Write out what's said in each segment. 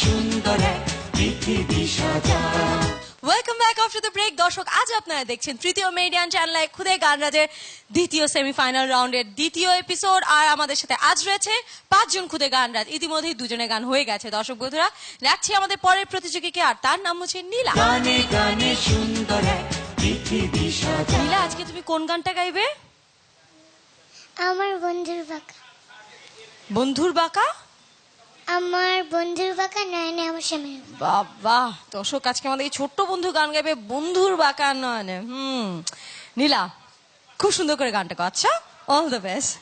সুন্দর এক পৃথিবী সাজা। Welcome back after the break. দর্শক, আজ আপনারা দেখছেন তৃতীয় মেডিয়ান চ্যানেলে খুদে গানরাজের দ্বিতীয় সেমিফাইনাল রাউন্ডের দ্বিতীয় এপিসোড। আর আমাদের সাথে আজ রয়েছে 5 জন খুদে গানরাজ। ইতিমধ্যেই 2 জনের গান হয়ে গেছে। দর্শক বন্ধুরা, রাখছি আমাদের পরের প্রতিযোগীকে, আর তার নাম হচ্ছে নীলা। গানে গানে সুন্দর এক পৃথিবী সাজা। নীলা, আজকে তুমি কোন গানটা গাইবে? আমার বন্ধুর বাঁকা। বন্ধুর বাঁকা? আমার বন্ধুর বাঁকা নয়নে আমার স্বামী। বাবা, দর্শক, আজকে আমাদের এই ছোট্ট বন্ধু গান গাইবে বন্ধুর বাঁকা নয়নে। নীলা, খুব সুন্দর করে গানটা গাও। আচ্ছা, অল দ্য বেস্ট।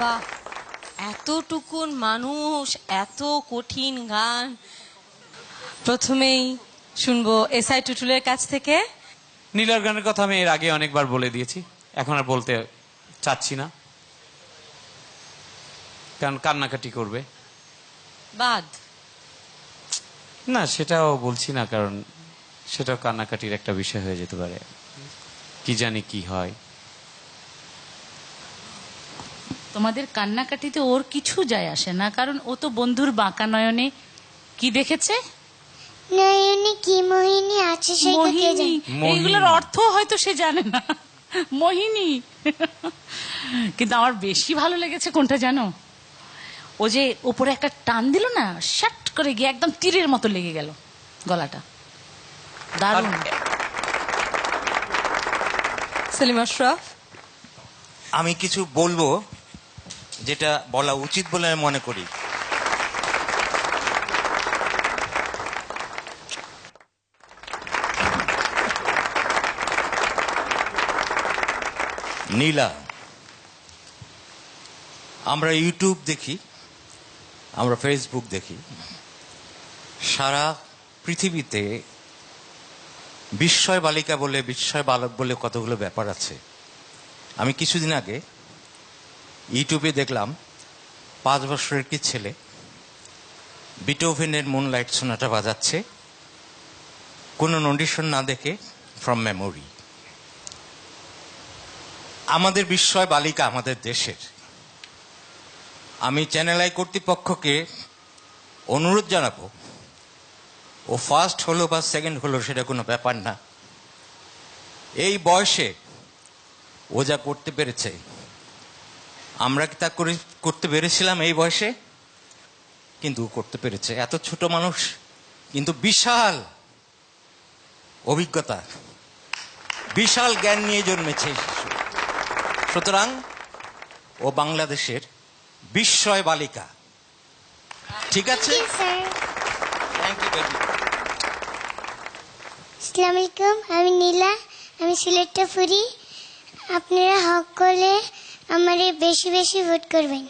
বাহ, এতটুকুন মানুষ, এত কঠিন গান। প্রথমেই শুনবো এসআই টুটুলের কাছ থেকে। নীলার গানের কথা আমি এর আগে অনেকবার বলে দিয়েছি, এখন আর বলতে চাচ্ছি না, কারণ কান্নাকাটি করবে। বাদ না, সেটাও বলছি না, কারণ সেটাও কান্নাকাটির একটা বিষয় হয়ে যেতে পারে, কি জানি কি হয়। তোমাদের কান্নাকাটিতে ওর কিছু যায় আসে না, কারণ ও তো বন্ধুর বাঁকা নয়নে কি দেখেছে। নয়নে কি মোহিনী আছে সেই কথা মোহিনী, জানি। মোহিনী। এইগুলোর অর্থ হয়তো সে জানে না। মোহিনী। কিন্তু আমার বেশি ভালো লেগেছে কোনটা জানো, ও যে উপরে একটা টান দিল না, শাট করে গিয়ে একদম তীরের মতো লেগে গেল গলাটা, দারুণ। সেলিম আশরাফ। আমি কিছু বলবো যেটা বলা উচিত বলে আমি মনে করি। নীলা, আমরা ইউটিউব দেখি, আমরা ফেসবুক দেখি, সারা পৃথিবীতে বিস্ময় বালিকা বলে, বিস্ময় বালক বলে কতগুলো ব্যাপার আছে। আমি কিছুদিন আগে ইউটিউবে দেখলাম 5 বছরের কি ছেলে বিটোভেনের মুনলাইট সোনাটা বাজাচ্ছে, কোনো নোটিশন না দেখে, ফ্রম মেমোরি। আমাদের বিস্ময় বালিকা আমাদের দেশের। আমি চ্যানেল আই কর্তৃপক্ষকে অনুরোধ জানাবো, ও ফার্স্ট হলো বা সেকেন্ড হলো সেটা কোনো ব্যাপার না, এই বয়সে ও যা করতে পেরেছে, আমরা কি তা করতে পেরেছিলাম এই বয়সে? কিন্তু করতে পেরেছে। এত ছোট মানুষ কিন্তু বিশাল অভিজ্ঞতা, বিশাল জ্ঞান নিয়ে জন্মেছে শিশু। সুতরাং ও বাংলাদেশের বিস্ময় বালিকা। ঠিক আছে, স্যার। Thank you baby. আসসালামু আলাইকুম, আমি নীলা, আমি সিলেটটা ফুরি। আপনারা হক করলে আমারে বেশি বেশি ভোট করবেন।